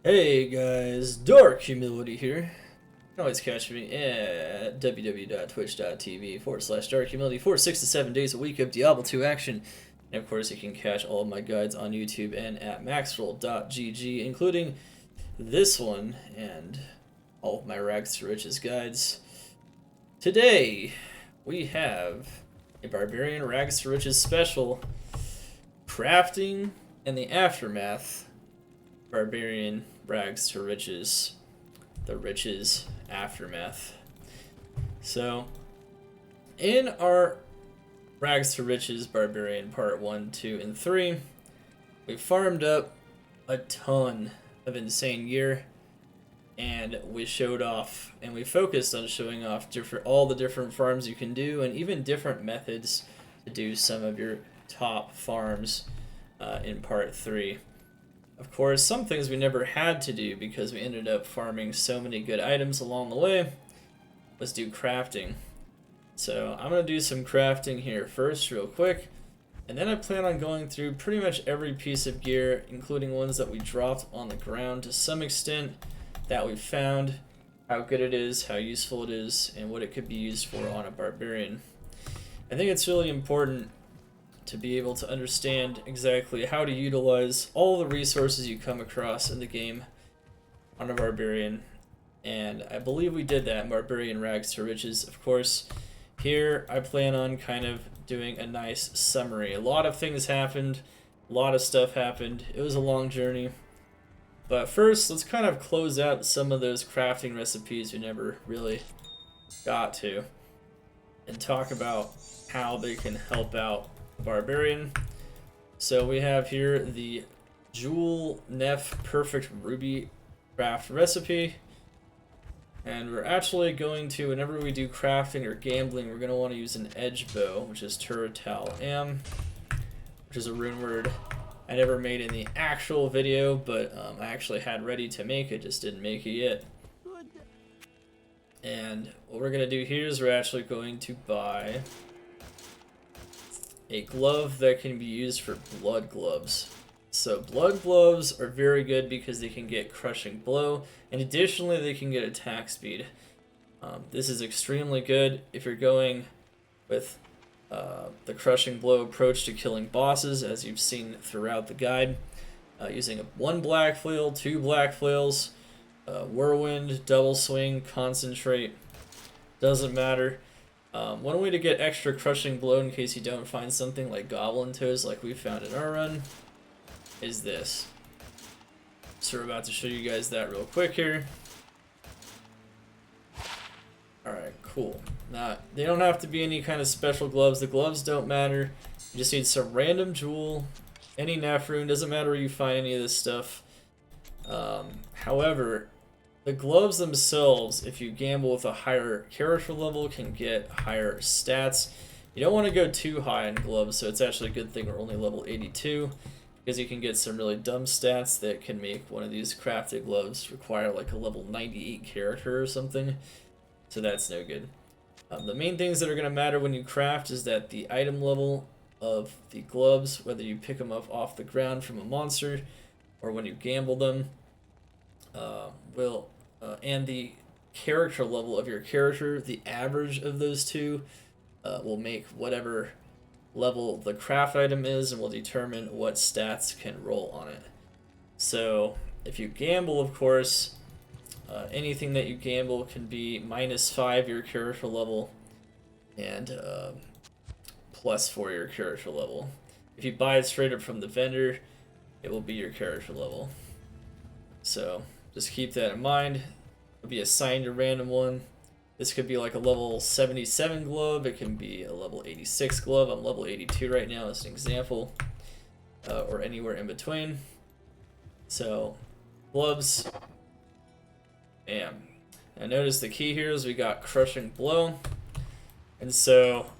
Hey guys, Dark Humility here. You can always catch me at www.twitch.tv/darkhumility for 6 to 7 days a week of Diablo 2 action. And of course, you can catch all of my guides on YouTube and at maxroll.gg, including this one and all of my Rags to Riches guides. Today, we have a Barbarian Rags to Riches special, Crafting and the Aftermath. Barbarian Rags to Riches, the Riches Aftermath. So, in our Rags to Riches Barbarian Part 1, 2, and 3, we farmed up a ton of insane gear, and we showed off, and we focused on showing off all the different farms you can do, and even different methods to do some of your top farms in Part 3. Of course, some things we never had to do because we ended up farming so many good items along the way was do crafting. So I'm going to do some crafting here first real quick, and then I plan on going through pretty much every piece of gear, including ones that we dropped on the ground to some extent, that we found, how good it is, how useful it is, and what it could be used for on a barbarian. I think it's really important to be able to understand exactly how to utilize all the resources you come across in the game on a barbarian, and I believe we did that in Barbarian Rags to Riches. Of course, here I plan on kind of doing a nice summary. A lot of things happened, a lot of stuff happened, it was a long journey, but first let's kind of close out some of those crafting recipes we never really got to and talk about how they can help out Barbarian. So we have here the Jewel Nef Perfect Ruby craft recipe, and we're actually going to, whenever we do crafting or gambling, we're going to want to use an edge bow, which is Turretal Am, which is a rune word I never made in the actual video, but I actually had ready to make it, just didn't make it yet. And what we're going to do here is we're actually going to buy a glove that can be used for blood gloves. So blood gloves are very good because they can get crushing blow, and additionally they can get attack speed. This is extremely good if you're going with the crushing blow approach to killing bosses, as you've seen throughout the guide, using one black flail, two black flails, whirlwind, double swing, concentrate, doesn't matter. One way to get extra crushing blow in case you don't find something like goblin toes like we found in our run is this. So we're about to show you guys that real quick here. Alright, cool. Now, they don't have to be any kind of special gloves. The gloves don't matter. You just need some random jewel, any Nef rune, doesn't matter where you find any of this stuff. However, the gloves themselves, if you gamble with a higher character level, can get higher stats. You don't want to go too high in gloves, so it's actually a good thing we're only level 82, because you can get some really dumb stats that can make one of these crafted gloves require like a level 98 character or something, so that's no good. The main things that are going to matter when you craft is that the item level of the gloves, whether you pick them up off the ground from a monster or when you gamble them, and the character level of your character, the average of those two will make whatever level the craft item is and will determine what stats can roll on it. So if you gamble, of course, anything that you gamble can be -5 your character level and +4 your character level. If you buy it straight up from the vendor, it will be your character level. So just keep that in mind. It'll be assigned a random one. This could be like a level 77 glove. It can be a level 86 glove. I'm level 82 right now as an example, or anywhere in between. So gloves. Bam. Now notice the key here is we got crushing blow, and so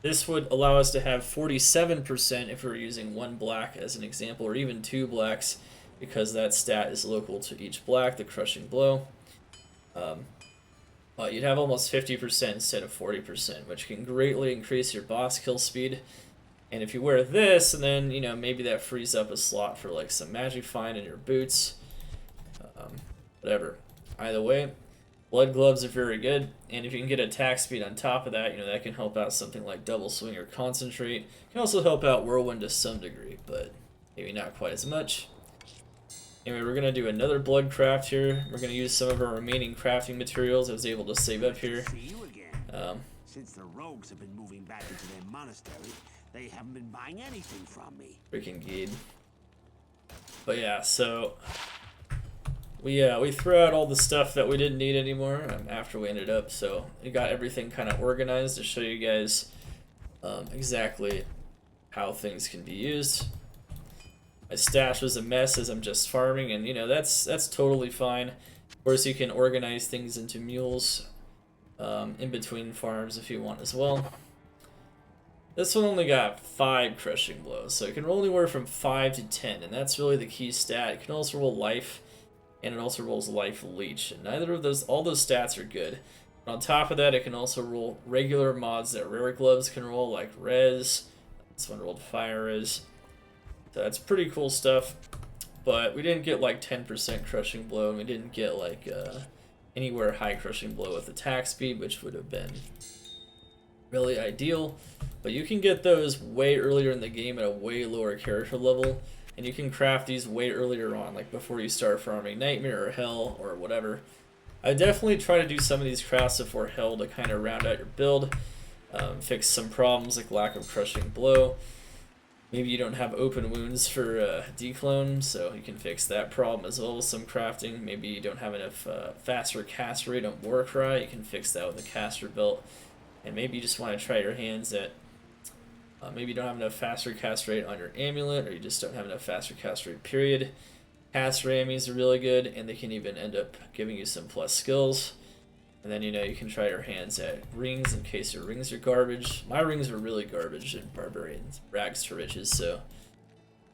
this would allow us to have 47% if we were using one black as an example, or even two blacks, because that stat is local to each black, the crushing blow. You'd have almost 50% instead of 40%, which can greatly increase your boss kill speed. And if you wear this, and then, you know, maybe that frees up a slot for like some magic find in your boots, Whatever. Either way, blood gloves are very good, and if you can get attack speed on top of that, you know, that can help out something like double swing or concentrate. It can also help out whirlwind to some degree, but maybe not quite as much. Anyway, we're going to do another blood craft here. We're going to use some of our remaining crafting materials I was able to save up here. Since the rogues have been moving back into their monastery, they haven't been buying anything from me. Freaking Geed. But yeah, so we threw out all the stuff that we didn't need anymore after we ended up, so we got everything kind of organized to show you guys exactly how things can be used. My stash was a mess as I'm just farming, and you know, that's totally fine. Of course, you can organize things into mules in between farms if you want as well. This one only got 5 crushing blows, so it can roll anywhere from 5 to 10, and that's really the key stat. It can also roll life, and it also rolls life leech, and neither of those, all those stats are good. But on top of that, it can also roll regular mods that rare gloves can roll, like res. This one rolled fire res. So that's pretty cool stuff, but we didn't get like 10% crushing blow, and we didn't get like anywhere high crushing blow with attack speed, which would have been really ideal. But you can get those way earlier in the game at a way lower character level, and you can craft these way earlier on, like before you start farming Nightmare or Hell or whatever. I definitely try to do some of these crafts before Hell to kind of round out your build, fix some problems like lack of crushing blow. Maybe you don't have open wounds for declone, so you can fix that problem as well with some crafting. Maybe you don't have enough faster cast rate on Warcry, you can fix that with a caster belt. And maybe you just want to try your hands at, maybe you don't have enough faster cast rate on your amulet, or you just don't have enough faster cast rate, period. Cast rammies are really good, and they can even end up giving you some plus skills. And then, you know, you can try your hands at rings in case your rings are garbage. My rings were really garbage in Barbarian Rags to Riches, so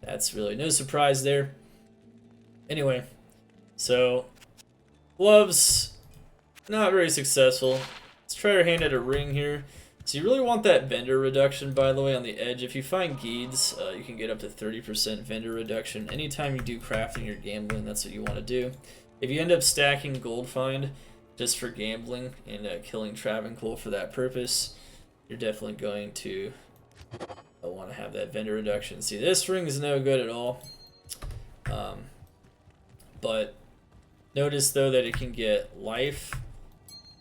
that's really no surprise there. Anyway, so gloves, not very successful. Let's try our hand at a ring here. So you really want that vendor reduction, by the way, on the edge. If you find Geeds, you can get up to 30% vendor reduction. Anytime you do crafting or gambling, that's what you want to do. If you end up stacking gold find just for gambling and killing Travancore for that purpose, you're definitely going to want to have that vendor reduction. See, this ring is no good at all. But notice, though, that it can get life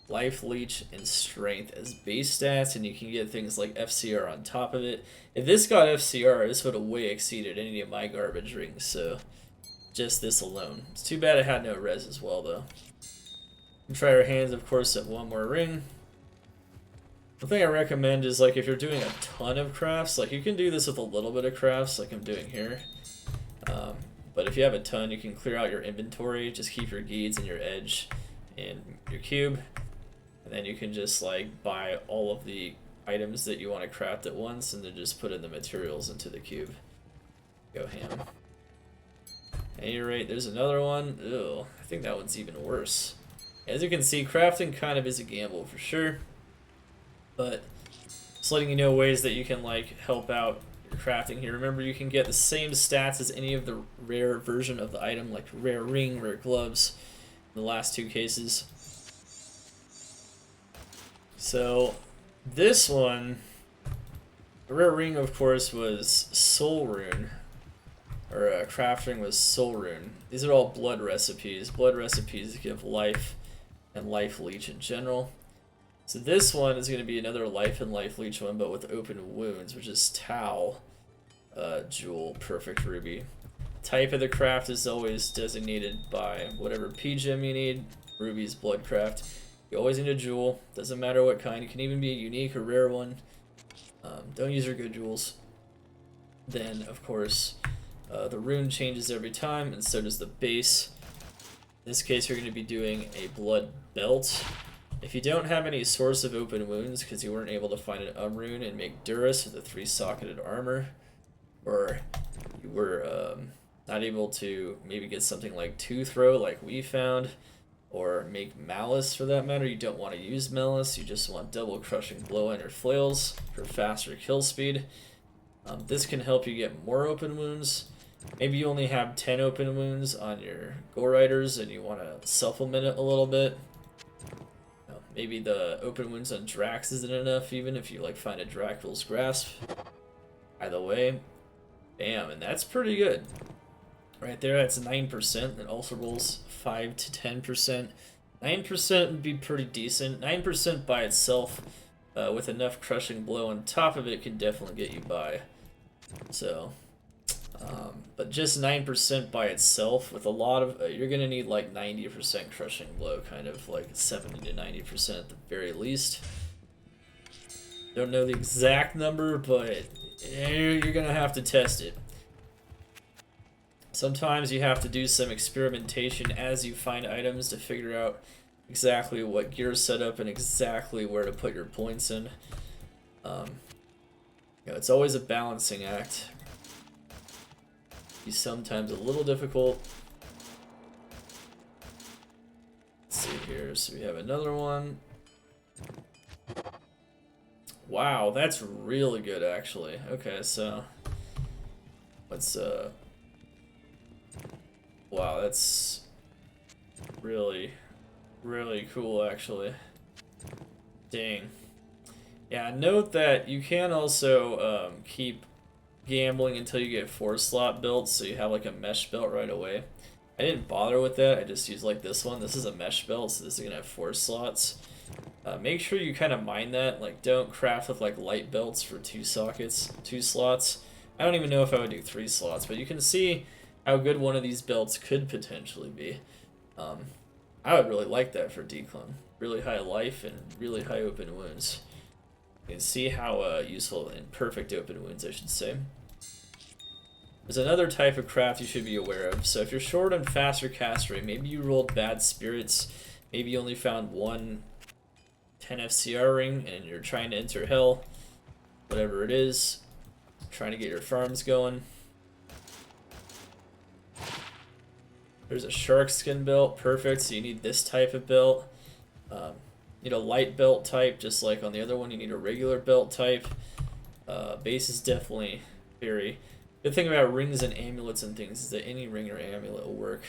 leech, and strength as base stats, and you can get things like FCR on top of it. If this got FCR, this would have way exceeded any of my garbage rings, so just this alone. It's too bad I had no res as well, though. Try our hands, of course, at one more ring. The thing I recommend is, like, if you're doing a ton of crafts, like, you can do this with a little bit of crafts, like I'm doing here. But if you have a ton, you can clear out your inventory, just keep your Geeds and your edge in your cube, and then you can just, like, buy all of the items that you want to craft at once, and then just put in the materials into the cube. Go ham. At any rate, there's another one. Ew, I think that one's even worse. As you can see, crafting kind of is a gamble for sure, but just letting you know ways that you can, like, help out your crafting here. Remember, you can get the same stats as any of the rare version of the item, like rare ring, rare gloves, in the last 2 cases. So this one, the rare ring, of course, was Soul Rune, or crafting was Soul Rune. These are all blood recipes. Blood recipes give life and life leech in general. So this one is going to be another life and life leech one, but with open wounds, which is Tau Jewel Perfect Ruby. Type of the craft is always designated by whatever PGem you need. Ruby's blood craft. You always need a jewel. Doesn't matter what kind. It can even be a unique or rare one. Don't use your good jewels. Then, of course, the rune changes every time, and so does the base. In this case, you're going to be doing a blood belt. If you don't have any source of open wounds because you weren't able to find an rune and make Durus with a 3-socketed armor, or you were not able to maybe get something like 2-throw like we found, or make Malice for that matter, you don't want to use Malice, you just want double crushing blow on your flails for faster kill speed. This can help you get more open wounds, Maybe you only have 10 open wounds on your Gore Riders and you want to supplement it a little bit. Maybe the open wounds on Drax isn't enough, even if you like find a Dracula's Grasp. Either way, bam, and that's pretty good. Right there, that's 9%. It also rolls 5 to 10%. 9% would be pretty decent. 9% by itself, with enough Crushing Blow on top of it, can definitely get you by. So, but just 9% by itself, with a lot of, you're gonna need like 90% Crushing Blow, kind of like 70 to 90% at the very least. Don't know the exact number, but you're gonna have to test it. Sometimes you have to do some experimentation as you find items to figure out exactly what gear setup and exactly where to put your points in. It's always a balancing act. It's sometimes a little difficult. Let's see here. So we have another one. Wow, that's really good actually. Okay, so let's wow, that's really cool actually. Dang. Yeah, note that you can also keep gambling until you get 4-slot builds, so you have like a mesh belt right away. I didn't bother with that, I just used like this one. This is a mesh belt, so this is gonna have 4 slots. Make sure you kind of mind that, like don't craft with like light belts for 2 slots. I don't even know if I would do 3 slots, but you can see how good one of these belts could potentially be. I would really like that for Declone. Really high life and really high open wounds. You can see how useful in perfect open wounds, I should say. There's another type of craft you should be aware of. So if you're short on faster cast rate, maybe you rolled bad spirits, maybe you only found one 10 FCR ring and you're trying to enter hell, whatever it is, trying to get your farms going. There's a shark skin belt, perfect, so you need this type of belt. You need a light belt type, just like on the other one, you need a regular belt type. Base is definitely very... The thing about rings and amulets and things is that any ring or amulet will work.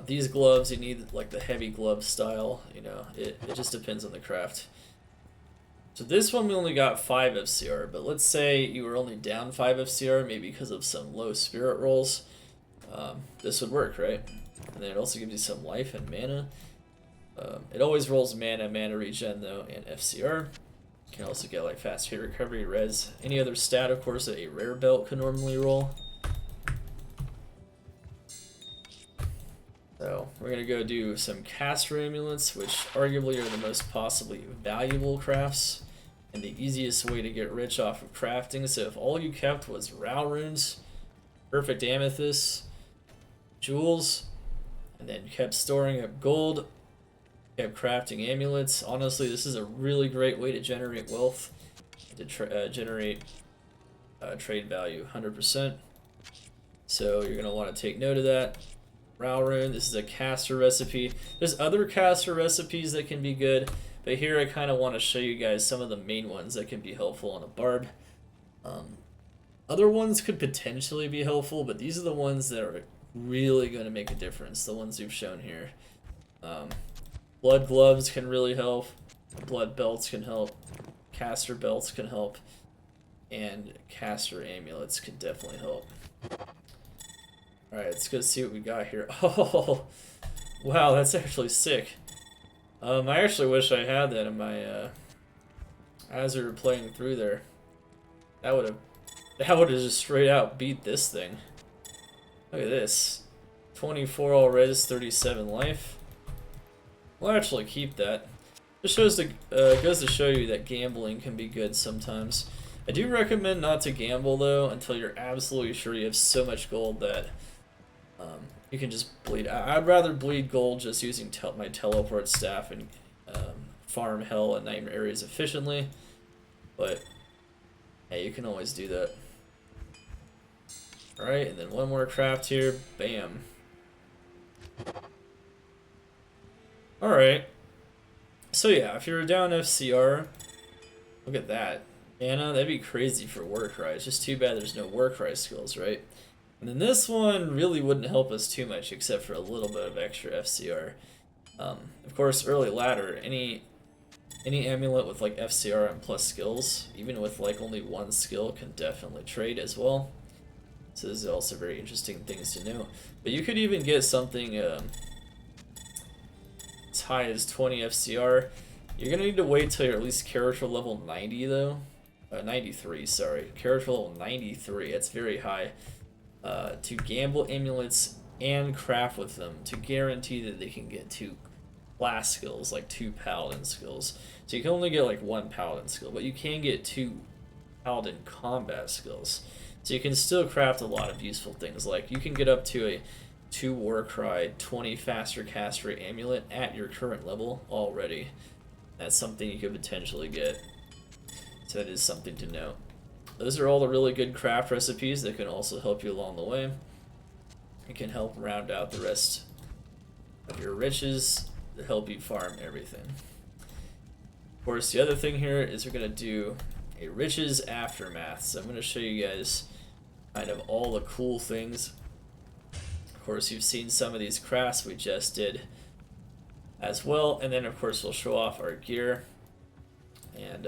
These gloves, you need like the heavy glove style, you know, it just depends on the craft. So this one we only got 5 FCR, but let's say you were only down 5 FCR, maybe because of some low spirit rolls. This would work, right? And then it also gives you some life and mana. It always rolls mana regen though, and FCR. You can also get like fast hit recovery, res, any other stat, of course, that a rare belt could normally roll. So we're gonna go do some caster amulets, which arguably are the most possibly valuable crafts and the easiest way to get rich off of crafting. So if all you kept was Rao runes, perfect amethyst, jewels, and then kept storing up gold, kept crafting amulets, honestly this is a really great way to generate wealth, to generate trade value 100%. So you're going to want to take note of that. Rao rune, this is a caster recipe. There's other caster recipes that can be good, but here I kind of want to show you guys some of the main ones that can be helpful on a barb. Other ones could potentially be helpful, but these are the ones that are really going to make a difference, the ones we've shown here. Blood gloves can really help, blood belts can help, caster belts can help, and caster amulets can definitely help. Alright, let's go see what we got here. Oh, wow, that's actually sick. I actually wish I had that in my, as we were playing through there. That would have just straight out beat this thing. Look at this. 24 all res, 37 life. We'll actually keep that. This goes to show you that gambling can be good sometimes. I do recommend not to gamble though until you're absolutely sure you have so much gold that you can just bleed. I'd rather bleed gold just using my teleport staff and farm hell and nightmare areas efficiently, but hey, you can always do that. Alright, and then one more craft here. Bam. Alright. So yeah, if you're down FCR, look at that. Mana, that'd be crazy for Warcry. It's just too bad there's no Warcry skills, right? And then this one really wouldn't help us too much except for a little bit of extra FCR. Of course, early ladder, any amulet with like FCR and plus skills, even with like only one skill, can definitely trade as well. So this is also very interesting things to know. But you could even get something as high as 20 FCR. You're gonna need to wait till you're at least character level 90 though. 93, sorry. Character level 93, that's very high. To gamble amulets and craft with them to guarantee that they can get 2 class skills, like 2 paladin skills. So you can only get like 1 paladin skill, but you can get 2 paladin combat skills. So you can still craft a lot of useful things, like you can get up to a 2 Warcry 20 faster cast rate amulet at your current level already. That's something you could potentially get. So that is something to note. Those are all the really good craft recipes that can also help you along the way. It can help round out the rest of your riches to help you farm everything. Of course, the other thing here is we're going to do a riches aftermath. So I'm going to show you guys kind of all the cool things. Of course, you've seen some of these crafts we just did as well. And then, of course, we'll show off our gear and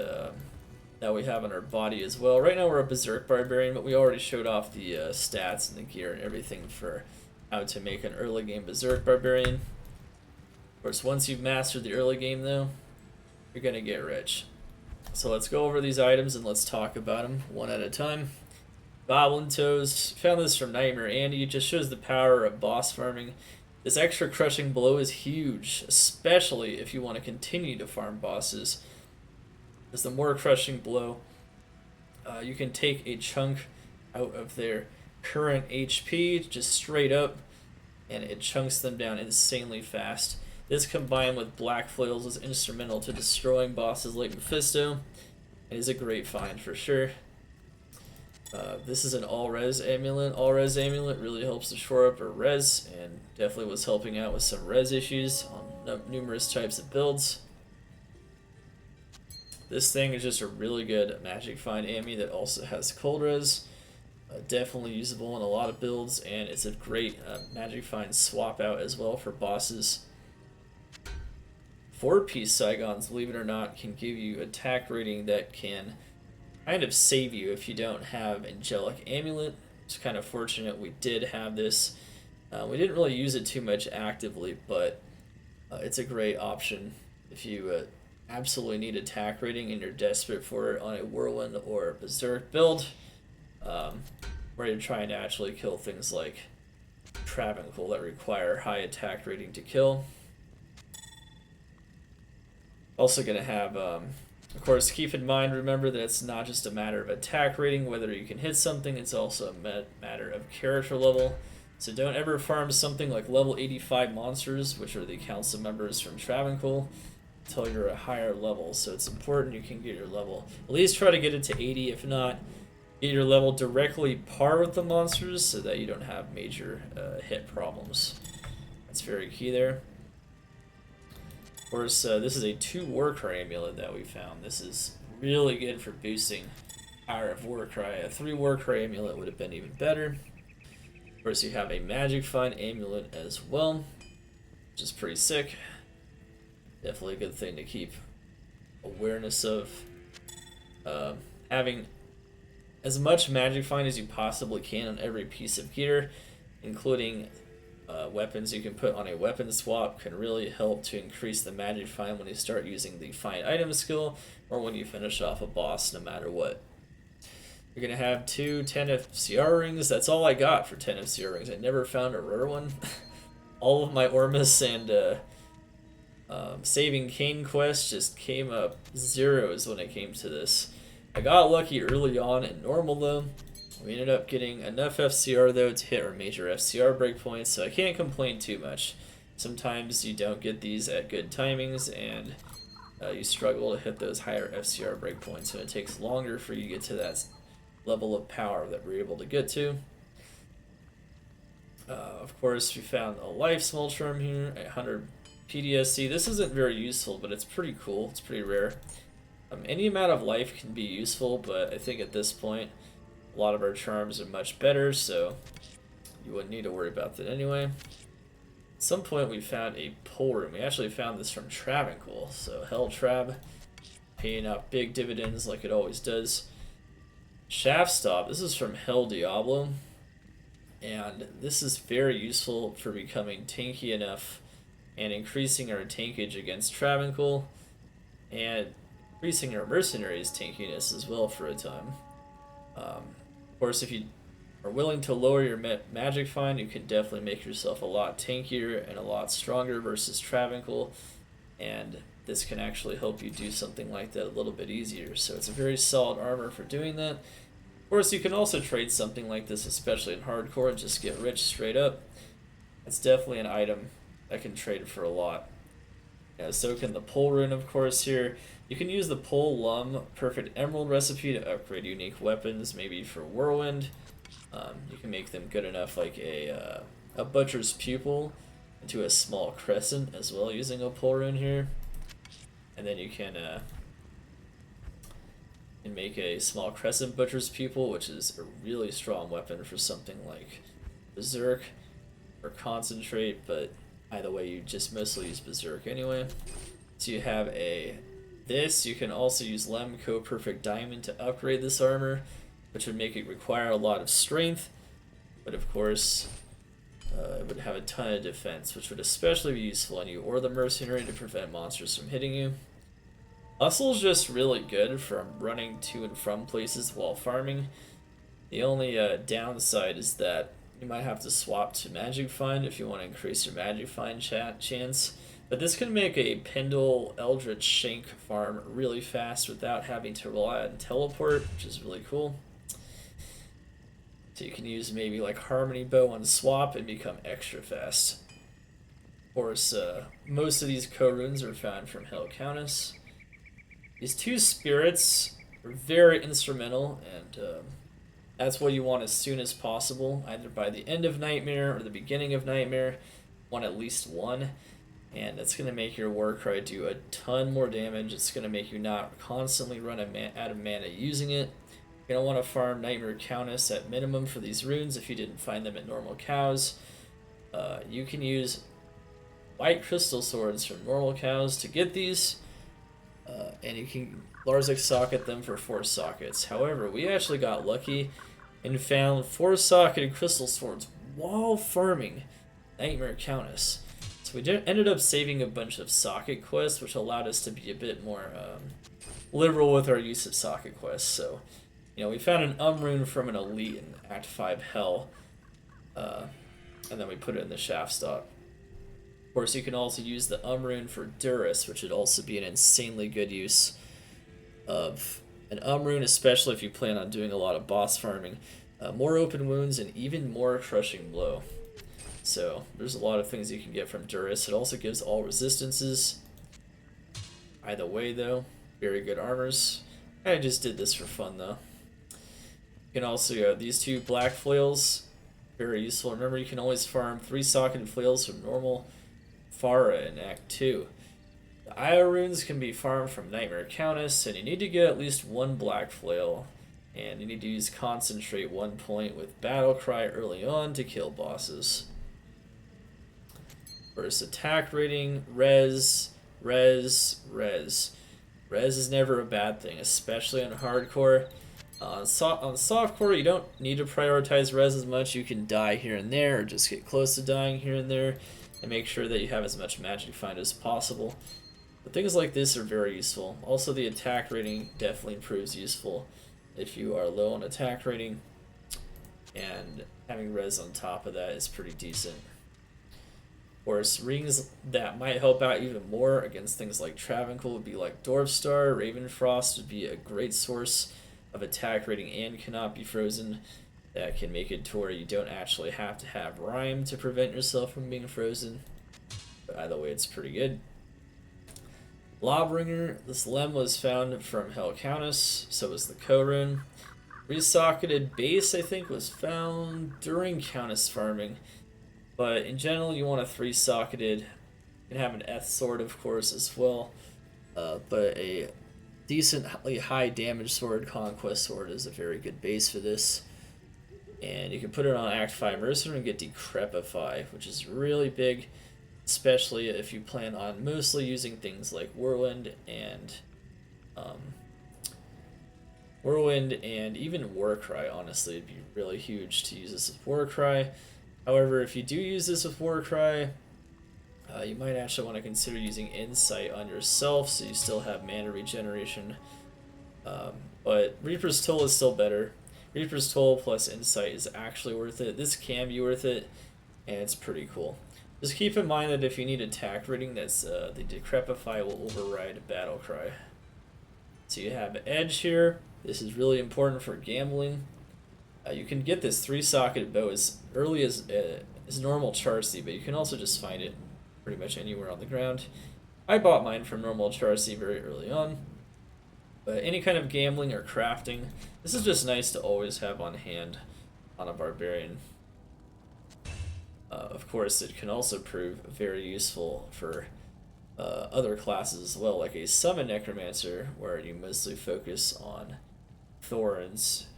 that we have on our body as well. Right now we're a Berserk Barbarian, but we already showed off the stats and the gear and everything for how to make an early game Berserk Barbarian. Of course, once you've mastered the early game though, you're gonna get rich. So let's go over these items and let's talk about them one at a time. Goblin Toes, found this from Nightmare Andy. It just shows the power of boss farming. This extra crushing blow is huge, especially if you want to continue to farm bosses. Because the more crushing blow, you can take a chunk out of their current HP just straight up, and it chunks them down insanely fast. This combined with Black Flails is instrumental to destroying bosses like Mephisto. It is a great find for sure. This is an all-res amulet. All-res amulet really helps to shore up our res, and definitely was helping out with some res issues on numerous types of builds. This thing is just a really good magic find ammy that also has cold res. Definitely usable in a lot of builds, and it's a great magic find swap out as well for bosses. 4-piece Saigons, believe it or not, can give you attack rating that can kind of save you if you don't have Angelic Amulet. It's kind of fortunate we did have this. We didn't really use it too much actively, but it's a great option if you absolutely need attack rating and you're desperate for it on a Whirlwind or a Berserk build, where you're trying to actually kill things like Travancore that require high attack rating to kill. Also going to have, of course, keep in mind, remember that it's not just a matter of attack rating, whether you can hit something, it's also a matter of character level. So don't ever farm something like level 85 monsters, which are the council members from Travancore, until you're a higher level. So it's important you can get your level. At least try to get it to 80, if not, get your level directly par with the monsters so that you don't have major hit problems. That's very key there. Of course, this is a 2 Warcry amulet that we found. This is really good for boosting power of Warcry. A 3 Warcry amulet would have been even better. Of course, you have a Magic Find amulet as well, which is pretty sick. Definitely a good thing to keep awareness of. Having as much Magic Find as you possibly can on every piece of gear, including weapons you can put on a weapon swap, can really help to increase the Magic Find when you start using the Find Item skill or when you finish off a boss, no matter what. You're going to have 2 10 FCR rings. That's all I got for 10 FCR rings. I never found a rare one. All of my Ormus and Saving Cain quests just came up zeros when it came to this. I got lucky early on in normal though. We ended up getting enough FCR though to hit our major FCR breakpoints, so I can't complain too much. Sometimes you don't get these at good timings and you struggle to hit those higher FCR breakpoints, and it takes longer for you to get to that level of power that we're able to get to. Of course, we found a life smoltrum here, 100 PDSC. This isn't very useful, but it's pretty cool. It's pretty rare. Any amount of life can be useful, but I think at this point, a lot of our charms are much better, so you wouldn't need to worry about that anyway. At some point we found a pull room. We actually found this from Travancore, so Hell Trab, paying out big dividends like it always does. Shaft Stop, this is from Hell Diablo, and this is very useful for becoming tanky enough and increasing our tankage against Travancore, and increasing our mercenaries' tankiness as well for a time. Of course, if you are willing to lower your magic find, you can definitely make yourself a lot tankier and a lot stronger versus Travancore, and this can actually help you do something like that a little bit easier. So it's a very solid armor for doing that. Of course, you can also trade something like this, especially in hardcore, and just get rich straight up. It's definitely an item that can trade for a lot. Yeah, so can the Pull Rune, of course, here. You can use the Pull Lum Perfect Emerald recipe to upgrade unique weapons, maybe for Whirlwind. You can make them good enough, like a Butcher's Pupil into a small crescent as well, using a Pull Rune here. And then you can make a small crescent Butcher's Pupil, which is a really strong weapon for something like Berserk or Concentrate, but either way you just mostly use Berserk anyway. So you have this, you can also use Lemco Perfect Diamond to upgrade this armor, which would make it require a lot of strength, but of course it would have a ton of defense, which would especially be useful on you or the mercenary to prevent monsters from hitting you. Hustle's just really good from running to and from places while farming. The only downside is that you might have to swap to Magic Find if you want to increase your Magic Find chance. But this can make a Pendle Eldritch Shank farm really fast without having to rely on teleport, which is really cool. So you can use maybe like Harmony Bow on swap and become extra fast. Of course, most of these co-runes are found from Hell Countess. These two spirits are very instrumental, and that's what you want as soon as possible, either by the end of Nightmare or the beginning of Nightmare. You want at least one, and it's going to make your Warcry do a ton more damage. It's going to make you not constantly run out of mana using it. You're going to want to farm Nightmare Countess at minimum for these runes if you didn't find them at normal cows. You can use White Crystal Swords from normal cows to get these, and you can Larzik socket them for 4 sockets. However, we actually got lucky and found 4-socketed Crystal Swords while farming Nightmare Countess. So we ended up saving a bunch of socket quests, which allowed us to be a bit more liberal with our use of socket quests. So, we found an rune from an elite in Act 5 Hell, and then we put it in the Shaft Stop. Of course, you can also use the rune for Duras, which would also be an insanely good use of an rune, especially if you plan on doing a lot of boss farming. More open wounds and even more crushing blow. So there's a lot of things you can get from Duras. It also gives all resistances. Either way though, very good armors. I just did this for fun though. You can also these 2 black flails, very useful. Remember, you can always farm 3-socketed flails from normal Farah in Act 2. The Io runes can be farmed from Nightmare Countess, and you need to get at least 1 black flail, and you need to use Concentrate 1 point with Battle Cry early on to kill bosses. First attack rating, res. Res is never a bad thing, especially on hardcore. On softcore, you don't need to prioritize res as much. You can die here and there, or just get close to dying here and there, and make sure that you have as much Magic Find as possible. But things like this are very useful. Also, the attack rating definitely proves useful if you are low on attack rating, and having res on top of that is pretty decent. Of course, rings that might help out even more against things like Travancore would be like Dwarfstar. Ravenfrost would be a great source of attack rating and cannot be frozen. That can make it to where you don't actually have to have Rhyme to prevent yourself from being frozen. But either way, it's pretty good. Lobbringer, this lem was found from Hell Countess, so was the Co-Rune. Resocketed base, I think, was found during Countess farming. But in general, you want a 3-socketed. You can have an Eth sword, of course, as well. But a decently high damage sword, Conquest sword, is a very good base for this. And you can put it on Act 5 Mercenary and get Decrepify, which is really big, especially if you plan on mostly using things like um, Whirlwind and even Warcry. Honestly, it'd be really huge to use this with Warcry. However, if you do use this with Warcry, you might actually want to consider using Insight on yourself, so you still have mana regeneration. But Reaper's Toll is still better. Reaper's Toll plus Insight is actually worth it. This can be worth it, and it's pretty cool. Just keep in mind that if you need attack rating, that's the Decrepify will override Battle Cry. So you have Edge here. This is really important for gambling. You can get this 3-socket bow as early as normal Charcy, but you can also just find it pretty much anywhere on the ground. I bought mine from normal Charcy very early on. But any kind of gambling or crafting, this is just nice to always have on hand on a Barbarian. Of course, it can also prove very useful for other classes as well, like a Summon Necromancer, where you mostly focus on Thorns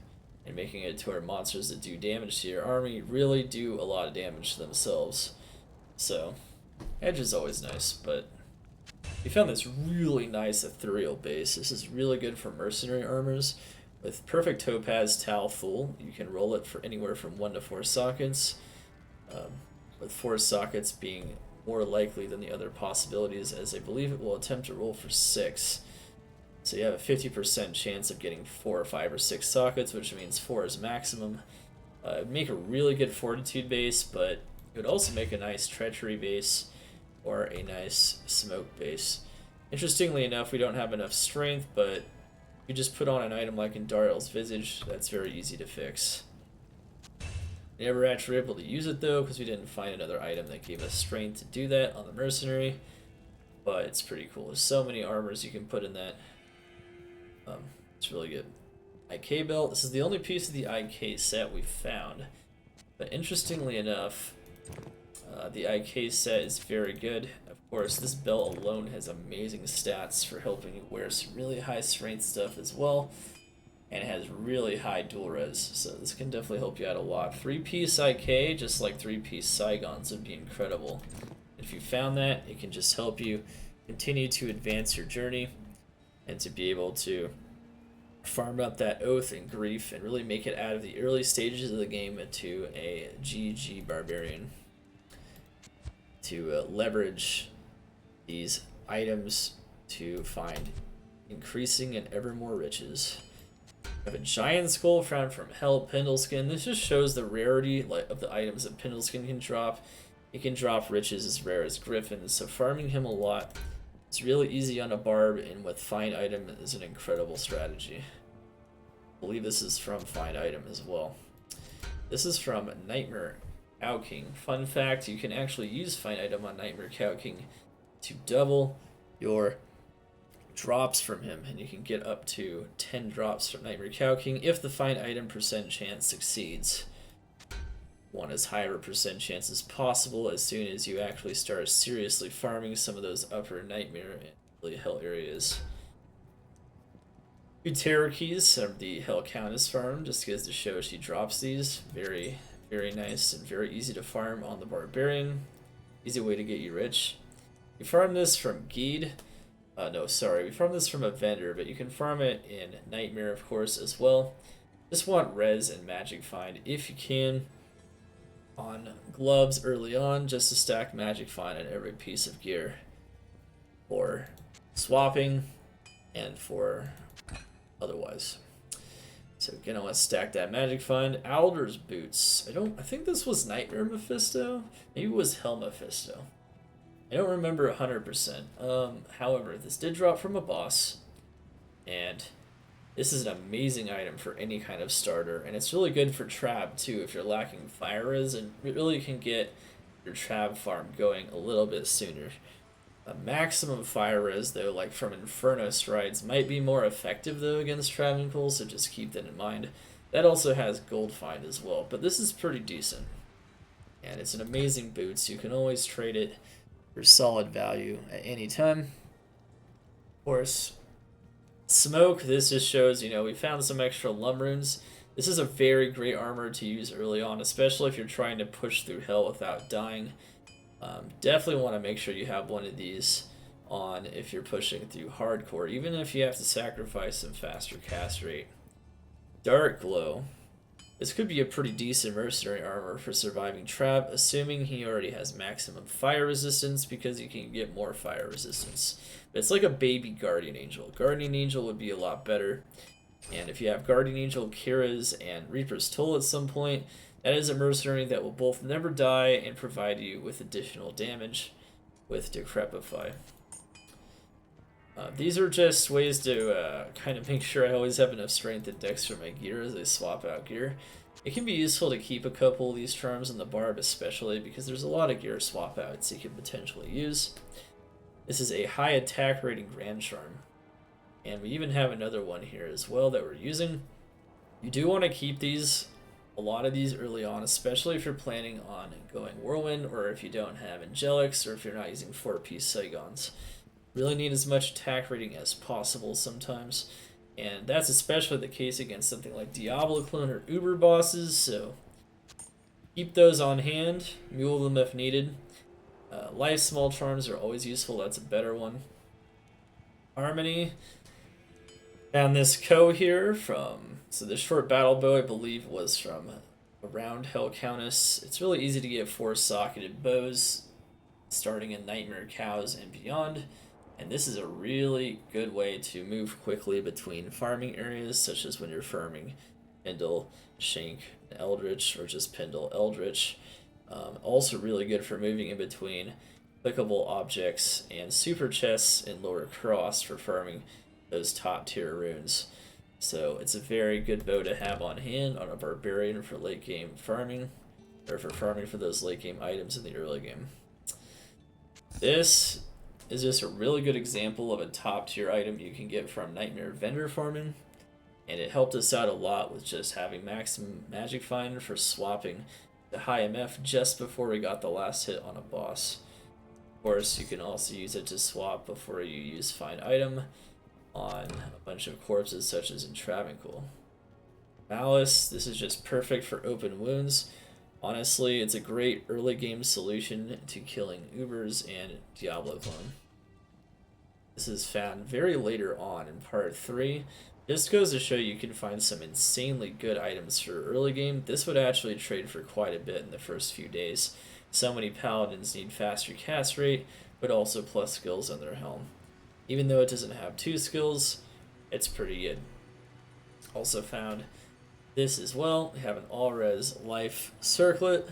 and making it to where monsters that do damage to your army really do a lot of damage to themselves. So, Edge is always nice, but we found this really nice ethereal base. This is really good for mercenary armors. With perfect Topaz Tau Full, you can roll it for anywhere from 1 to 4 sockets, with 4 sockets being more likely than the other possibilities, as I believe it will attempt to roll for 6. So you have a 50% chance of getting 4 or 5 or 6 sockets, which means 4 is maximum. It would make a really good Fortitude base, but it would also make a nice Treachery base or a nice Smoke base. Interestingly enough, we don't have enough Strength, but you just put on an item like Indariel's Visage, that's very easy to fix. We never actually were able to use it though, because we didn't find another item that gave us Strength to do that on the Mercenary, but it's pretty cool. There's so many armors you can put in that. It's really good. IK belt. This is the only piece of the IK set we found, but interestingly enough, the IK set is very good. Of course, this belt alone has amazing stats for helping you wear some really high strength stuff as well, and it has really high dual res, so this can definitely help you out a lot. 3-piece IK, just like 3-piece Saigons, would be incredible. If you found that, it can just help you continue to advance your journey and to be able to farm up that Oath and Grief and really make it out of the early stages of the game to a GG Barbarian. To leverage these items to find increasing and ever more riches. I have a Giant Skull found from Hell Pendleskin. This just shows the rarity of the items that Pendleskin can drop. He can drop riches as rare as Griffin, so farming him a lot is really easy on a Barb, and with Find Item is an incredible strategy. I believe this is from Find Item as well. This is from Nightmare Cow King. Fun fact, you can actually use Find Item on Nightmare Cow King to double your drops from him, and you can get up to 10 drops from Nightmare Cow King if the Find Item % chance succeeds. Want as high of a % chance as possible as soon as you actually start seriously farming some of those upper Nightmare and really Hell areas. 2 Terror Keys from the Hell Countess farm, just because to show she drops these. Very, very nice and very easy to farm on the Barbarian. Easy way to get you rich. You farm this from Geed. We farm this from a vendor, but you can farm it in Nightmare, of course, as well. Just want Res and Magic Find if you can. On gloves early on, just to stack Magic Find on every piece of gear. For swapping and for otherwise. So again, I want to stack that Magic Find. Alder's Boots. I think this was Nightmare Mephisto. Maybe it was Hell Mephisto. I don't remember 100%. However, this did drop from a boss, and this is an amazing item for any kind of starter, and it's really good for Trab too if you're lacking Fire Res, and it really can get your Trab farm going a little bit sooner. A maximum Fire Res, though, like from Inferno Strides, might be more effective though against Travancore, so just keep that in mind. That also has Gold Find as well, but this is pretty decent. And it's an amazing boot, so you can always trade it for solid value at any time. Of course, Smoke, this just shows, we found some extra Lum Runes. This is a very great armor to use early on, especially if you're trying to push through hell without dying. Definitely want to make sure you have one of these on if you're pushing through hardcore, even if you have to sacrifice some faster cast rate. Dark Glow. This could be a pretty decent mercenary armor for surviving trap, assuming he already has maximum fire resistance, because you can get more fire resistance. But it's like a baby Guardian Angel. Guardian Angel would be a lot better. And if you have Guardian Angel, Kira's, and Reaper's Toll at some point, that is a mercenary that will both never die and provide you with additional damage with Decrepify. These are just ways to kind of make sure I always have enough strength and dex for my gear as I swap out gear. It can be useful to keep a couple of these charms in the Barb, especially because there's a lot of gear swap outs you can potentially use. This is a high attack rating Grand Charm. And we even have another one here as well that we're using. You do want to keep these, a lot of these early on, especially if you're planning on going Whirlwind, or if you don't have Angelics, or if you're not using 4-piece Saigons. Really need as much attack rating as possible sometimes. And that's especially the case against something like Diablo clone or Uber bosses, so keep those on hand, mule them if needed. Life Small Charms are always useful, that's a better one. Harmony. Found this Ko here from, so this short battle bow I believe was from around Hell Countess. It's really easy to get 4-socketed bows starting in Nightmare Cows and beyond, and this is a really good way to move quickly between farming areas, such as when you're farming Pendle, Shank, Eldritch, or just Pendle, Eldritch. Also really good for moving in between clickable objects and super chests in Lower Cross for farming those top tier runes. So it's a very good bow to have on hand on a Barbarian for late game farming, or for farming for those late game items in the early game. This is just a really good example of a top tier item you can get from Nightmare Vendor farming, and it helped us out a lot with just having maximum magic find for swapping the high MF just before we got the last hit on a boss. Of course, you can also use it to swap before you use find item on a bunch of corpses such as in Travancore. Malice, this is just perfect for open wounds. Honestly, it's a great early game solution to killing Ubers and Diablo clone. This is found very later on in part 3. Just goes to show you can find some insanely good items for early game. This would actually trade for quite a bit in the first few days. So many paladins need faster cast rate, but also plus skills on their helm. Even though it doesn't have 2 skills, it's pretty good. Also found this as well. We have an all-res life circlet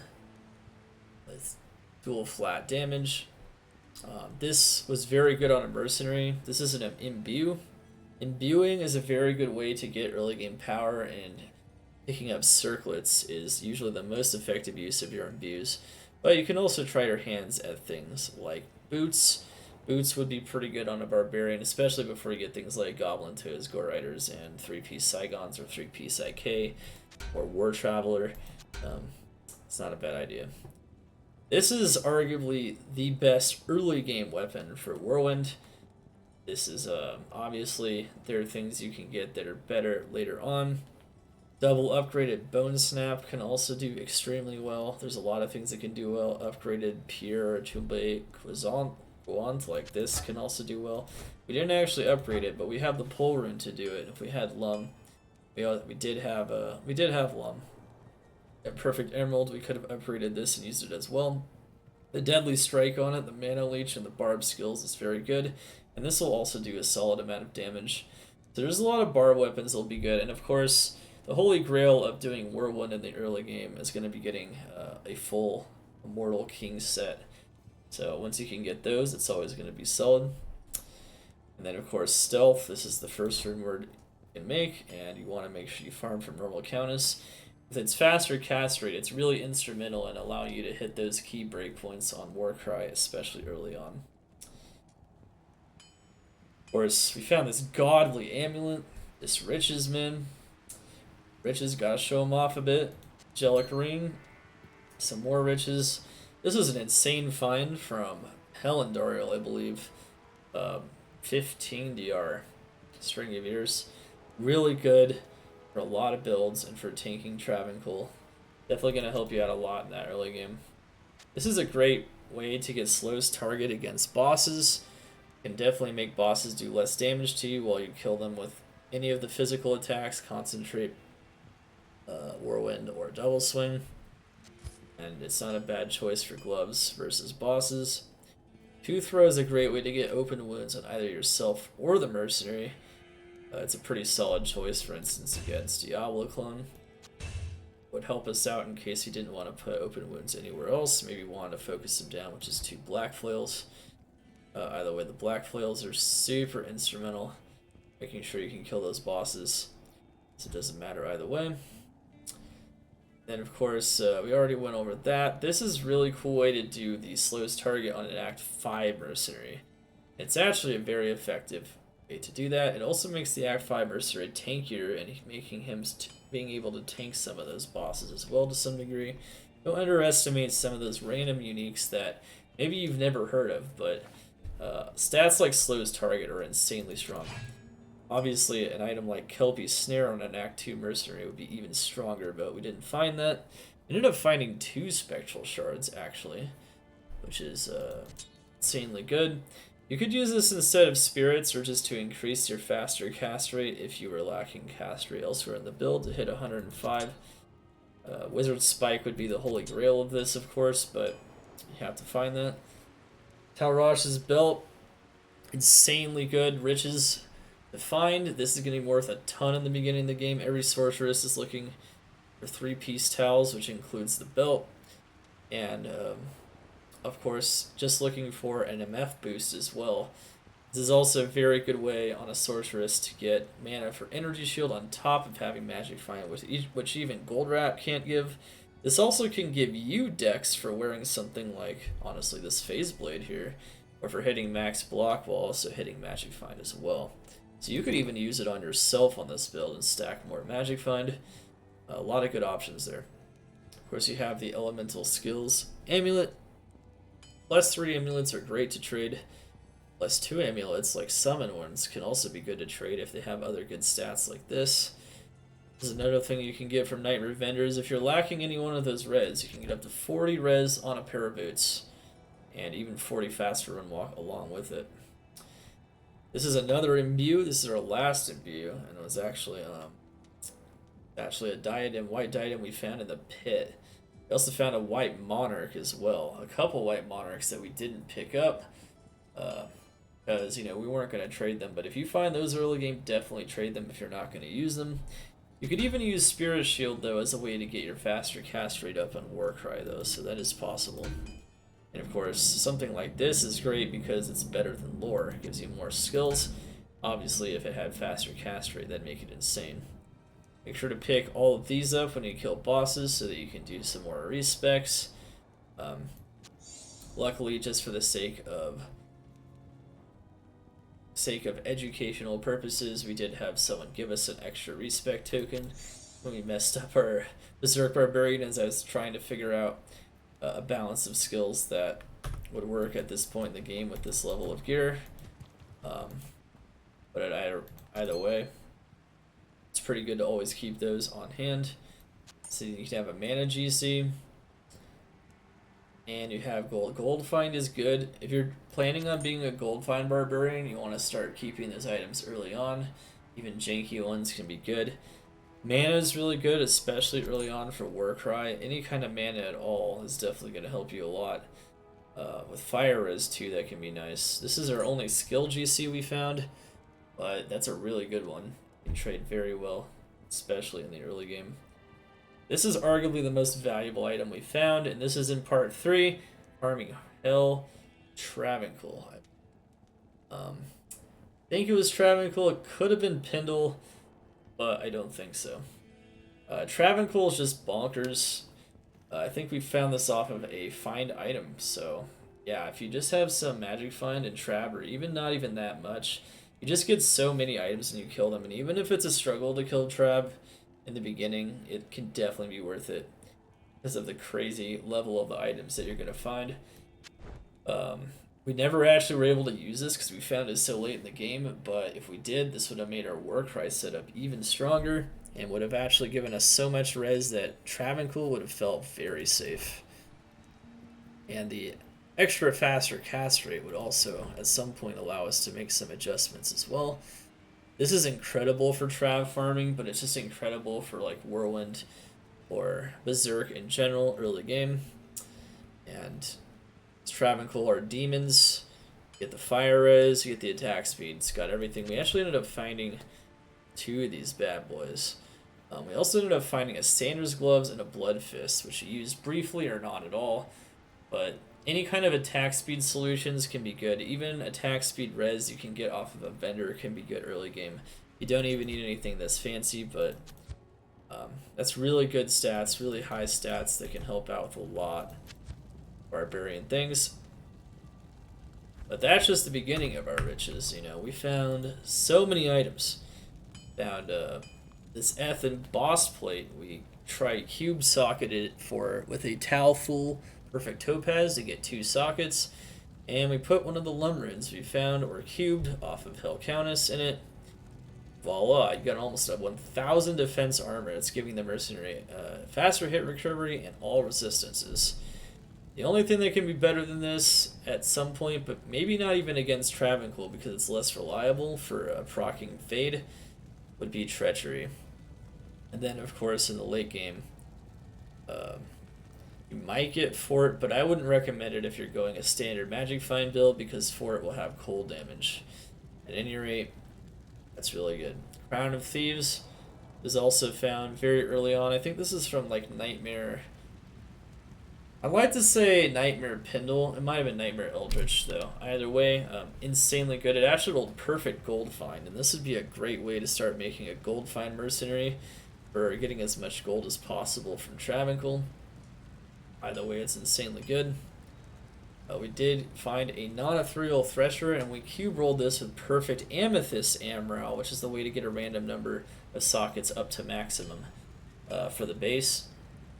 with dual flat damage. This was very good on a mercenary. This is an imbue. Imbuing is a very good way to get early game power, and picking up circlets is usually the most effective use of your imbues. But you can also try your hands at things like boots. Boots would be pretty good on a Barbarian, especially before you get things like Goblin Toes, Gore Riders, and 3-piece Saigons or 3-piece IK, or War Traveler. It's not a bad idea. This is arguably the best early game weapon for Whirlwind. This is, obviously, there are things you can get that are better later on. Double upgraded Bone Snap can also do extremely well. There's a lot of things that can do well. Upgraded Pierre Tombe Guant like this can also do well. We didn't actually upgrade it, but we have the pull rune to do it. If we had Lum, we did have Lum. At Perfect Emerald, we could have upgraded this and used it as well. The Deadly Strike on it, the Mana Leech, and the Barb skills is very good, and this will also do a solid amount of damage. So there's a lot of Barb weapons that'll be good, and of course, the holy grail of doing Whirlwind in the early game is going to be getting a full Immortal King set. So once you can get those, it's always going to be solid. And then of course Stealth, this is the first rune word you can make, and you want to make sure you farm from normal Countess. With its faster cast rate, it's really instrumental in allowing you to hit those key breakpoints on Warcry, especially early on. Of course, we found this godly amulet, this Riches Man. Riches, gotta show him off a bit. Angelic Ring, some more riches. This was an insane find from Helendariel, I believe. 15 DR, String of Ears. Really good. for a lot of builds and for tanking Travancore. Definitely going to help you out a lot in that early game. This is a great way to get Slow's target against bosses. Can definitely make bosses do less damage to you while you kill them with any of the physical attacks, Concentrate, Whirlwind, or Double Swing. And it's not a bad choice for gloves versus bosses. Two Throw is a great way to get open wounds on either yourself or the mercenary. It's a pretty solid choice, for instance, against Diablo clone. Would help us out in case you didn't want to put open wounds anywhere else. Maybe wanted to focus them down, which is 2 black flails. Either way, the black flails are super instrumental, making sure you can kill those bosses. So it doesn't matter either way. Then of course, we already went over that. This is a really cool way to do the slowest target on an Act 5 mercenary. It's actually a very effective way to do that. It also makes the Act 5 mercenary tankier and making him being able to tank some of those bosses as well to some degree. Don't underestimate some of those random uniques that maybe you've never heard of, but stats like slowest target are insanely strong. Obviously, an item like Kelpie's Snare on an Act 2 mercenary would be even stronger, but we didn't find that. We ended up finding 2 Spectral Shards, actually, which is insanely good. You could use this instead of Spirits, or just to increase your faster cast rate if you were lacking cast rate elsewhere in the build to hit 105. Wizard Spike would be the holy grail of this, of course, but you have to find that. Talrosh's Belt, insanely good. Riches to find. This is going to be worth a ton in the beginning of the game. Every sorceress is looking for 3-piece towels, which includes the belt. And, of course, just looking for an MF boost as well. This is also a very good way on a sorceress to get mana for Energy Shield on top of having Magic Find, which even Gold Wrap can't give. This also can give you Dex for wearing something like, honestly, this Phase Blade here, or for hitting max block while also hitting Magic Find as well. So you could even use it on yourself on this build and stack more Magic Find. A lot of good options there. Of course, you have the Elemental Skills Amulet. +3 amulets are great to trade. +2 amulets, like Summon ones, can also be good to trade if they have other good stats like this. This is another thing you can get from Nightmare Vendors. If you're lacking any one of those res, you can get up to 40 res on a pair of boots, and even 40 faster run walk along with it. This is another imbue. This is our last imbue, and it was actually a diadem, white diadem we found in the pit. We also found a white monarch as well. A couple white monarchs that we didn't pick up because, you know, we weren't going to trade them. But if you find those early game, definitely trade them if you're not going to use them. You could even use Spirit Shield, though, as a way to get your faster cast rate up on Warcry, though, so that is possible. And of course, something like this is great because it's better than Lore. It gives you more skills. Obviously, if it had faster cast rate, that'd make it insane. Make sure to pick all of these up when you kill bosses so that you can do some more respecs. Luckily, just for the sake of educational purposes, we did have someone give us an extra respec token when we messed up our Berserk Barbarian as I was trying to figure out a balance of skills that would work at this point in the game with this level of gear. But either way, it's pretty good to always keep those on hand. So you can have a mana GC, and you have gold. Gold find is good. If you're planning on being a gold find barbarian, you want to start keeping those items early on. Even janky ones can be good. Mana is really good, especially early on for Warcry. Any kind of mana at all is definitely going to help you a lot. With Fire Res too, that can be nice. This is our only skill GC we found, but that's a really good one. You can trade very well, especially in the early game. This is arguably the most valuable item we found, and this is in part 3, Farming Hell Travancore. I think it was Travancore. It could have been Pindle, but I don't think so. Travancore is just bonkers. I think we found this off of a find item, so yeah, if you just have some magic find and trap, or even not even that much, you just get so many items and you kill them, and even if it's a struggle to kill trap in the beginning, it can definitely be worth it because of the crazy level of the items that you're going to find. We never actually were able to use this because we found it so late in the game, but if we did, this would have made our Warcry setup even stronger. and would have actually given us so much res that Travancore would have felt very safe. And the extra faster cast rate would also at some point allow us to make some adjustments as well. This is incredible for Trav farming, but it's just incredible for like Whirlwind or Berserk in general early game. And Travancore are demons. You get the fire res, you get the attack speed, it's got everything. We actually ended up finding 2 of these bad boys. We also ended up finding a Sanders Gloves and a Blood Fist, which you use briefly or not at all. But any kind of attack speed solutions can be good. Even attack speed res you can get off of a vendor can be good early game. You don't even need anything that's fancy, but that's really good stats, really high stats that can help out with a lot of barbarian things. But that's just the beginning of our riches, you know. We found so many items. Found this Ethan boss plate. We cube socketed it with a Tal Full Perfect Topaz to get 2 sockets, and we put one of the Lumrunes we found or cubed off of Hell Countess in it. Voila, you got almost a 1000 defense armor. It's giving the mercenary faster hit recovery and all resistances. The only thing that can be better than this at some point, but maybe not even against Travancore because it's less reliable for proccing Fade, would be Treachery. And then, of course, in the late game, you might get Fort, but I wouldn't recommend it if you're going a standard Magic Find build because Fort will have cold damage. At any rate, that's really good. Crown of Thieves is also found very early on. I think this is from like Nightmare. I'd like to say Nightmare Pendle. It might have been Nightmare Eldritch though. Either way, insanely good. It actually rolled perfect gold find, and this would be a great way to start making a gold find mercenary for getting as much gold as possible from Travancore. Either way, it's insanely good. We did find a non-ethereal Thresher, and we cube rolled this with perfect Amethyst Amral, which is the way to get a random number of sockets up to maximum for the base,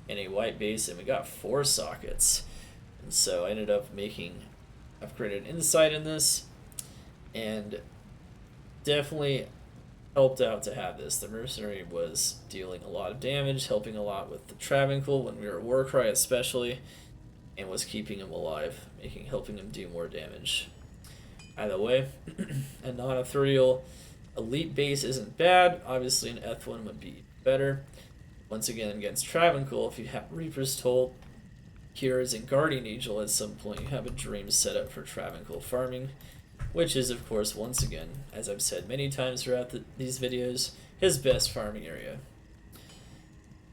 and a white base, and we got 4 sockets. And so I ended up making upgraded insight in this, and definitely helped out to have this. The mercenary was dealing a lot of damage, helping a lot with the Travancore when we were Warcry especially, and was keeping him alive, helping him do more damage. Either way, a non-ethereal elite base isn't bad. Obviously an Eth1 would be better. Once again, against Travancore, if you have Reaper's Toll, Cures, and Guardian Angel at some point, you have a dream set up for Travancore farming, which is, of course, once again, as I've said many times throughout these videos, his best farming area.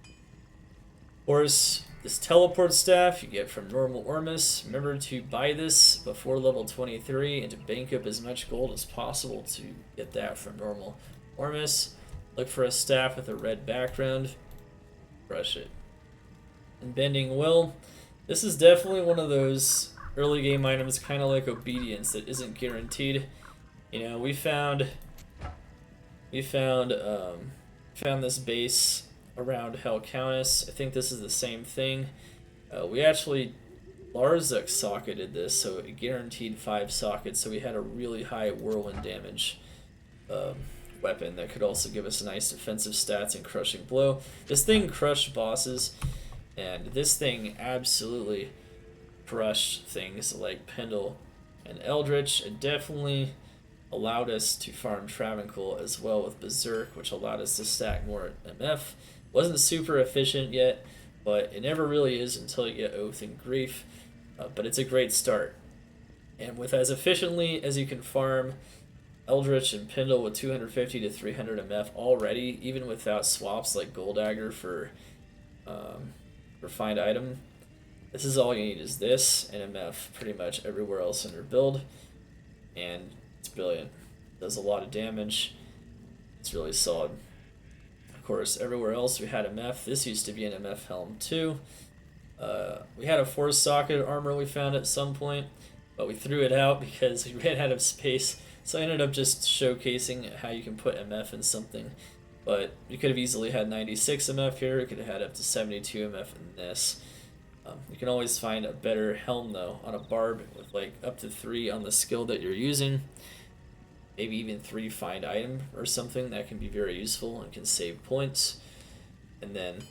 Of course, this teleport staff you get from normal Ormus. Remember to buy this before level 23 and to bank up as much gold as possible to get that from normal Ormus. Look for a staff with a red background. Crush it. And Bending Will. This is definitely one of those early game items, kind of like Obedience, that isn't guaranteed. You know, we found this base around Hell Countess. I think this is the same thing. We actually Larzuk socketed this, so it guaranteed 5 sockets, so we had a really high whirlwind damage weapon that could also give us nice defensive stats and crushing blow. This thing crushed bosses, and this thing absolutely crushed things like Pendle and Eldritch. It definitely allowed us to farm Travancore as well with Berserk, which allowed us to stack more MF. Wasn't super efficient yet, but it never really is until you get Oath and Grief, but it's a great start. And with as efficiently as you can farm Eldritch and Pendle with 250 to 300 MF already, even without swaps like Gold Dagger for Refined Item, this is all you need is this and MF pretty much everywhere else in your build, and it's brilliant. It does a lot of damage. It's really solid. Of course, everywhere else we had MF. This used to be an MF helm too. We had a 4-socket armor we found at some point, but we threw it out because we ran out of space. So I ended up just showcasing how you can put MF in something. But you could have easily had 96 MF here. You could have had up to 72 MF in this. You can always find a better helm though on a Barb with like up to 3 on the skill that you're using. maybe even 3 find item or something that can be very useful and can save points. And then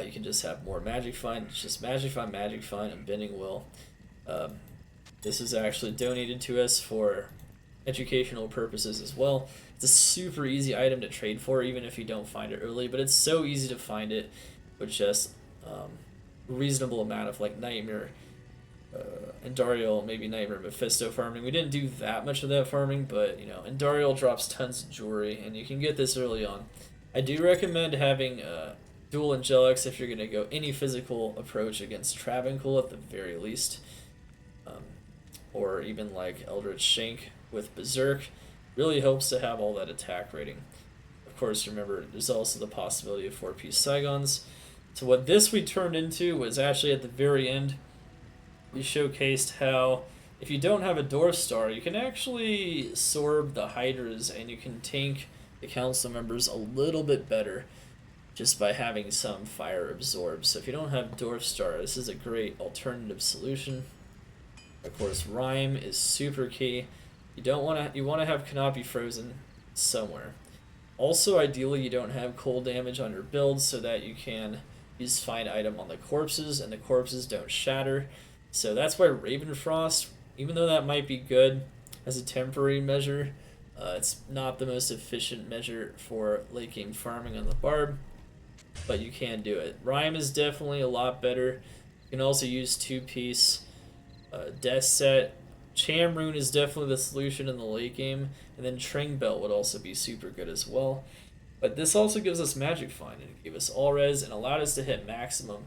you can just have more magic find. It's just magic find, and bending will. This is actually donated to us for educational purposes as well. It's a super easy item to trade for, even if you don't find it early, but it's so easy to find it with just reasonable amount of like Nightmare, Andariel, maybe Nightmare Mephisto farming. We didn't do that much of that farming, but you know, Andariel drops tons of jewelry, and you can get this early on. I do recommend having dual Angelics if you're going to go any physical approach against Travancore at the very least. Or even like Eldritch Shank with Berserk. Really helps to have all that attack rating. Of course, remember, there's also the possibility of 4-piece Saigons. So what this we turned into was actually at the very end, we showcased how if you don't have a Dwarf Star, you can actually sorb the Hydras and you can tank the council members a little bit better just by having some fire absorb. So if you don't have Dwarf Star, this is a great alternative solution. Of course, Rhyme is super key. You want to have Canopy frozen somewhere. Also, ideally, you don't have cold damage on your build so that you can use find item on the corpses and the corpses don't shatter. So that's why Ravenfrost, even though that might be good as a temporary measure, it's not the most efficient measure for late game farming on the Barb, but you can do it. Rhyme is definitely a lot better. You can also use 2-piece Death Set. Cham Rune is definitely the solution in the late game, and then Tring Belt would also be super good as well. But this also gives us Magic Find, and it gave us all res and allowed us to hit maximum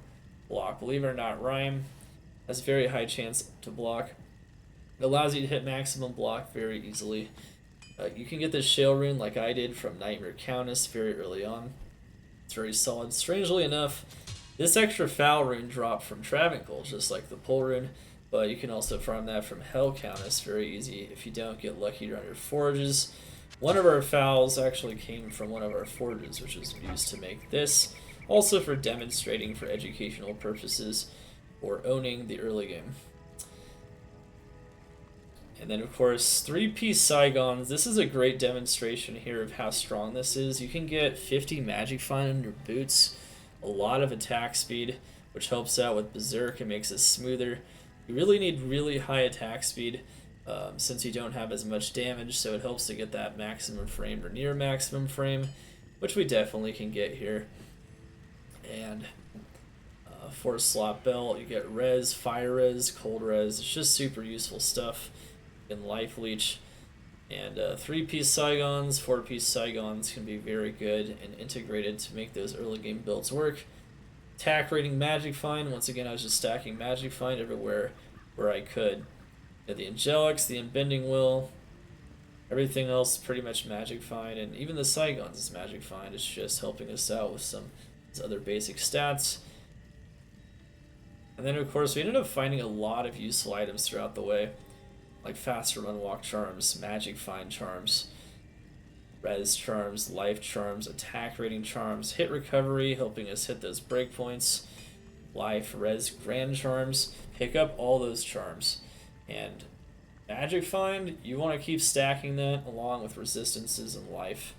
block. Believe it or not, Rhyme has a very high chance to block. It allows you to hit maximum block very easily. You can get this Shale Rune like I did from Nightmare Countess very early on. It's very solid. Strangely enough, this extra Foul Rune dropped from Travancore, just like the Pull Rune. But you can also farm that from Hell Countess very easy if you don't get lucky on your forages. One of our fouls actually came from one of our forages, which was used to make this. Also for demonstrating for educational purposes or owning the early game. And then of course, 3-piece Saigons. This is a great demonstration here of how strong this is. You can get 50 Magic Find on your boots, a lot of attack speed, which helps out with Berserk and makes it smoother. You really need really high attack speed since you don't have as much damage, so it helps to get that maximum frame or near maximum frame, which we definitely can get here. And for a slot belt, you get res, fire res, cold res. It's just super useful stuff in Life Leech. And 3-piece Saigons, 4-piece Saigons can be very good and integrated to make those early game builds work. Attack rating Magic Find. Once again, I was just stacking Magic Find everywhere where I could. You know, the Angelics, the Unbending Will, everything else pretty much Magic Find, and even the Saigons is Magic Find. It's just helping us out with some other basic stats. And then of course we ended up finding a lot of useful items throughout the way, like faster run walk charms, Magic Find charms, res charms, life charms, attack rating charms, hit recovery, helping us hit those breakpoints, life, res, grand charms. Pick up all those charms. And Magic Find, you want to keep stacking that along with resistances and life.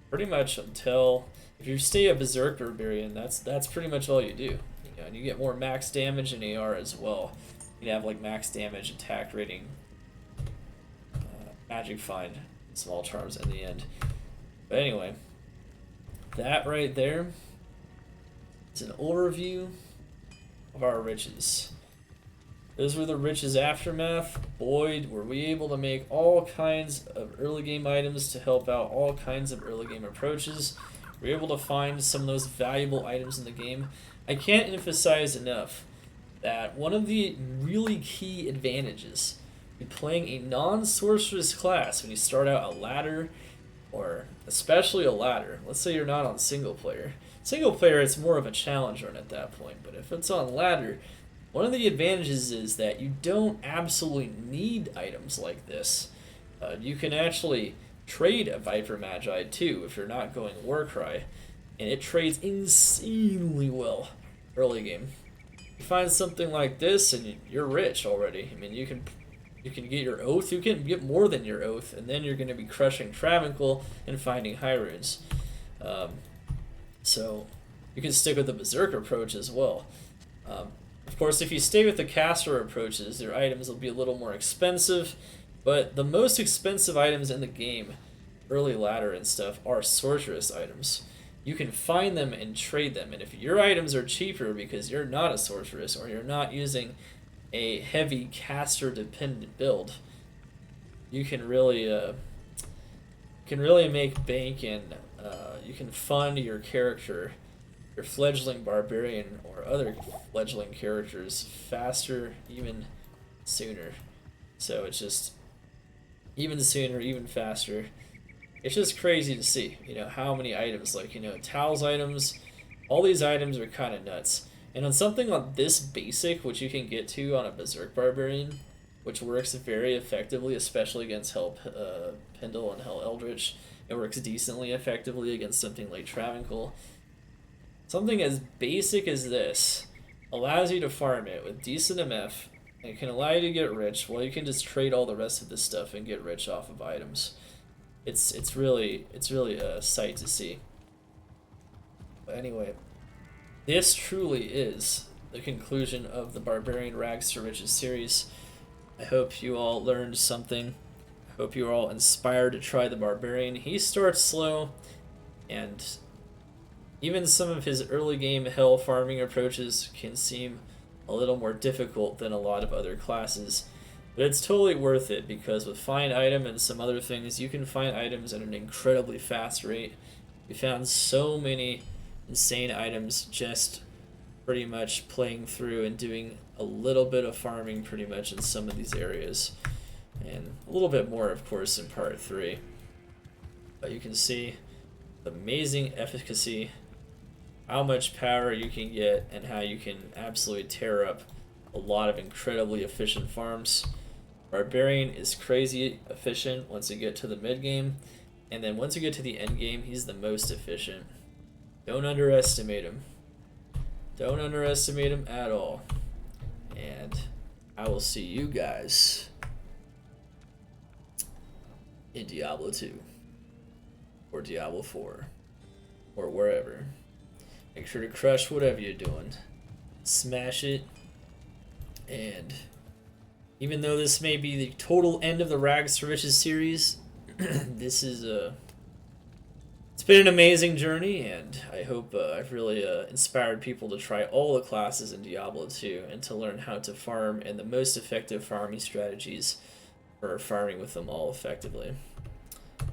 Pretty much until, if you stay a Berserk Barbarian, that's pretty much all you do. You know, and you get more max damage in AR as well. You can have like max damage, attack rating, Magic Find, small charms in the end. But anyway, that right there is an overview of our riches. Those were the riches aftermath. Boy, were we able to make all kinds of early game items to help out all kinds of early game approaches. We were able to find some of those valuable items in the game. I can't emphasize enough that one of the really key advantages in playing a non-sorceress class when you start out a ladder, or especially a ladder, let's say you're not on single player. Single player, it's more of a challenge run at that point, but if it's on ladder, one of the advantages is that you don't absolutely need items like this. You can actually trade a Viper Magi too if you're not going Warcry, and it trades insanely well early game. You find something like this and you're rich already. I mean, you can You can get your oath, you can get more than your oath, and then you're going to be crushing Travancore and finding high runes. So you can stick with the Berserker approach as well. Of course, if you stay with the caster approaches, your items will be a little more expensive, but the most expensive items in the game, early ladder and stuff, are sorceress items. You can find them and trade them, and if your items are cheaper because you're not a sorceress or you're not using a heavy caster dependent build, you can really make bank, and you can fund your character, your fledgling barbarian or other fledgling characters faster, even sooner. So it's just even sooner, even faster. It's just crazy to see, you know, how many items, like, you know, Tal's items, all these items are kind of nuts. And on something on this basic, which you can get to on a Berserk Barbarian, which works very effectively, especially against Hell Pendle and Hell Eldritch, it works decently effectively against something like Travancore. Something as basic as this allows you to farm it with decent MF, and it can allow you to get rich, while you can just trade all the rest of this stuff and get rich off of items. It's really a sight to see. But anyway, this truly is the conclusion of the Barbarian Rags to Riches series. I hope you all learned something. I hope you are all inspired to try the Barbarian. He starts slow, and even some of his early game hell farming approaches can seem a little more difficult than a lot of other classes. But it's totally worth it, because with find item and some other things, you can find items at an incredibly fast rate. We found so many insane items just pretty much playing through and doing a little bit of farming pretty much in some of these areas. And a little bit more, of course, in part 3. But you can see the amazing efficacy, how much power you can get, and how you can absolutely tear up a lot of incredibly efficient farms. Barbarian is crazy efficient once you get to the mid game, and then once you get to the end game, he's the most efficient. Don't underestimate him. Don't underestimate him at all. And I will see you guys in Diablo 2 or Diablo 4 or wherever. Make sure to crush whatever you're doing. Smash it. And even though this may be the total end of the Rags to Riches series, this is it's been an amazing journey, and I hope I've really inspired people to try all the classes in Diablo 2 and to learn how to farm and the most effective farming strategies for farming with them all effectively.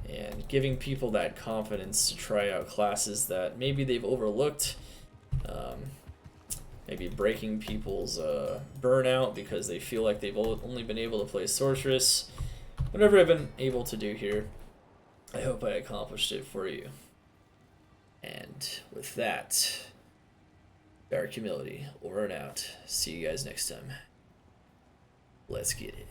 And giving people that confidence to try out classes that maybe they've overlooked, maybe breaking people's burnout because they feel like they've only been able to play Sorceress. Whatever I've been able to do here, I hope I accomplished it for you. And with that, Dark Humility, over and out. See you guys next time. Let's get it.